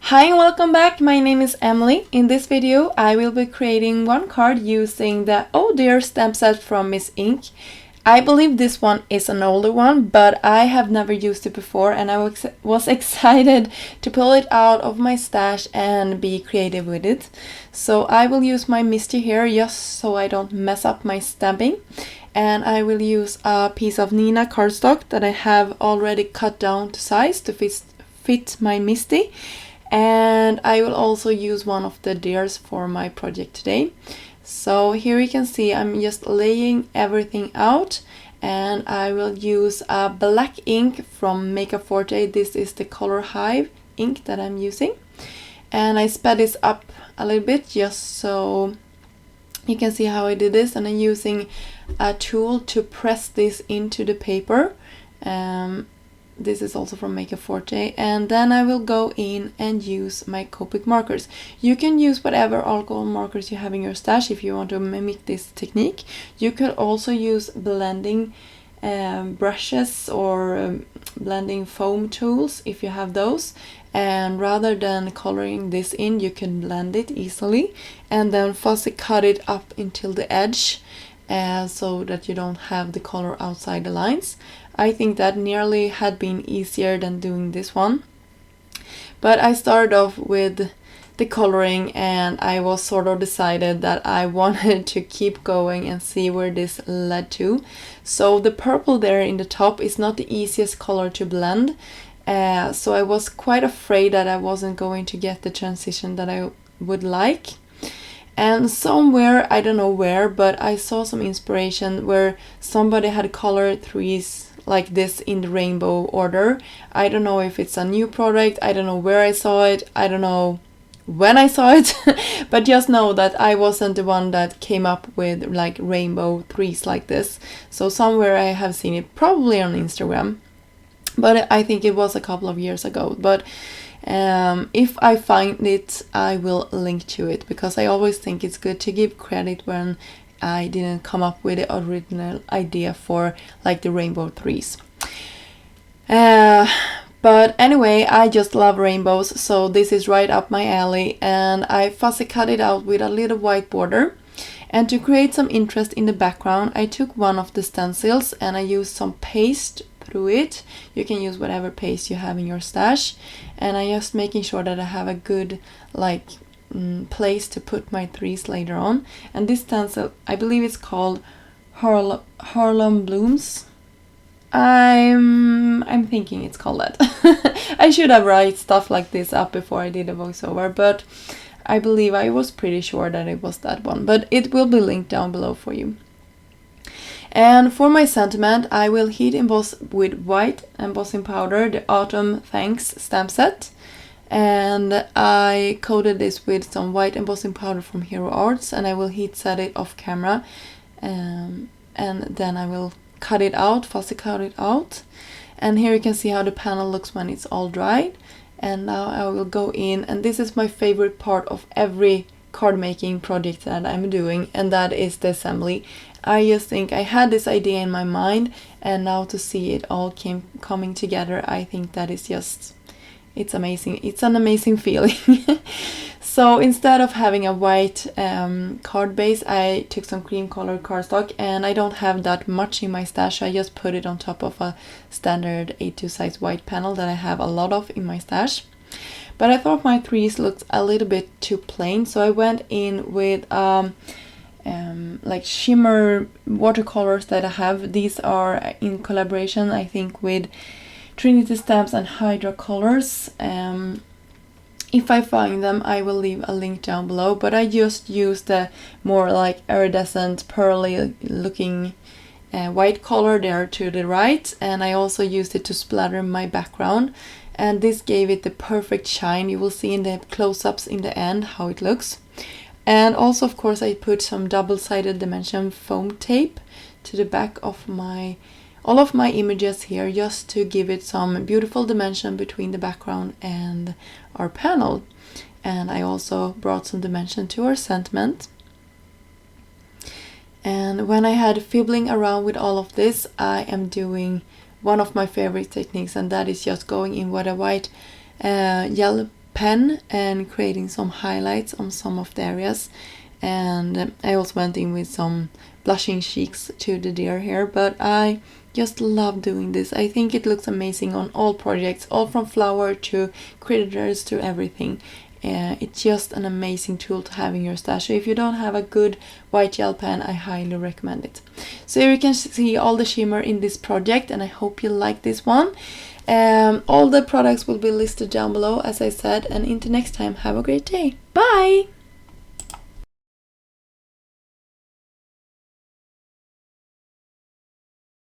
Hi and welcome back, my name is Emily. In this video I will be creating one card using the Oh Dear stamp set from Miss Ink. I believe this one is an older one, but I have never used it before and I was excited to pull it out of my stash and be creative with it. So I will use my Misty here just so I don't mess up my stamping. And I will use a piece of Nina cardstock that I have already cut down to size to fit my Misty. And I will also use one of the deers for my project today. So here you can see I'm just laying everything out, and I will use a black ink from Makeup Forte. This is the Color Hive ink that I'm using, and I sped this up a little bit just so you can see how I did this, and I'm using a tool to press this into the paper. This is also from Makeup Forte, and then I will go in and use my Copic markers. You can use whatever alcohol markers you have in your stash if you want to mimic this technique. You could also use blending brushes or blending foam tools if you have those, and rather than coloring this in, you can blend it easily and then fussy cut it up until the edge so that you don't have the color outside the lines. I think that nearly had been easier than doing this one. But I started off with the coloring and I was sort of decided that I wanted to keep going and see where this led to. So the purple there in the top is not the easiest color to blend. So I was quite afraid that I wasn't going to get the transition that I would like. And somewhere, I don't know where, but I saw some inspiration where somebody had colored threes like this in the rainbow order. I don't know if it's a new product, I don't know where I saw it, I don't know when I saw it, but just know that I wasn't the one that came up with like rainbow threes like this. So somewhere I have seen it, probably on Instagram, but I think it was a couple of years ago. But if I find it, I will link to it, because I always think it's good to give credit when I didn't come up with the original idea for like the rainbow threes. But anyway, I just love rainbows, so this is right up my alley, and I fussy cut it out with a little white border. And to create some interest in the background, I took one of the stencils and I used some paste through it. You can use whatever paste you have in your stash, and I just making sure that I have a good place to put my threes later on. And this stencil, I believe it's called Harlem Blooms. I'm thinking it's called that. I should have write stuff like this up before I did a voiceover, but I believe I was pretty sure that it was that one, but it will be linked down below for you. And for my sentiment, I will heat emboss with white embossing powder, the Autumn Thanks stamp set. And I coated this with some white embossing powder from Hero Arts, and I will heat set it off camera. And then I will cut it out, fussy cut it out. And here you can see how the panel looks when it's all dried. And now I will go in, and this is my favorite part of every card making project that I'm doing, and that is the assembly. I just think I had this idea in my mind, and now to see it all coming together, I think that is just, it's amazing. It's an amazing feeling. So instead of having a white card base, I took some cream colored cardstock, and I don't have that much in my stash. I just put it on top of a standard A2 size white panel that I have a lot of in my stash. But I thought my threes looked a little bit too plain, so I went in with like shimmer watercolors that I have. These are in collaboration, I think, with Trinity Stamps and Hydra Colors. If I find them, I will leave a link down below, but I just used the more like iridescent pearly looking white color there to the right, and I also used it to splatter my background, and this gave it the perfect shine. You will see in the close-ups in the end how it looks. And also, of course, I put some double-sided dimension foam tape to the back of all of my images here, just to give it some beautiful dimension between the background and our panel. And I also brought some dimension to our sentiment. And when I had fiddling around with all of this, I am doing one of my favorite techniques, and that is just going in with a white gel pen and creating some highlights on some of the areas. And I also went in with some blushing cheeks to the deer here, but I just love doing this. I think it looks amazing on all projects, all from flower to critters to everything. It's just an amazing tool to have in your stash. So if you don't have a good white gel pen, I highly recommend it. So here you can see all the shimmer in this project, and I hope you like this one. All the products will be listed down below, as I said, and until next time, have a great day. Bye!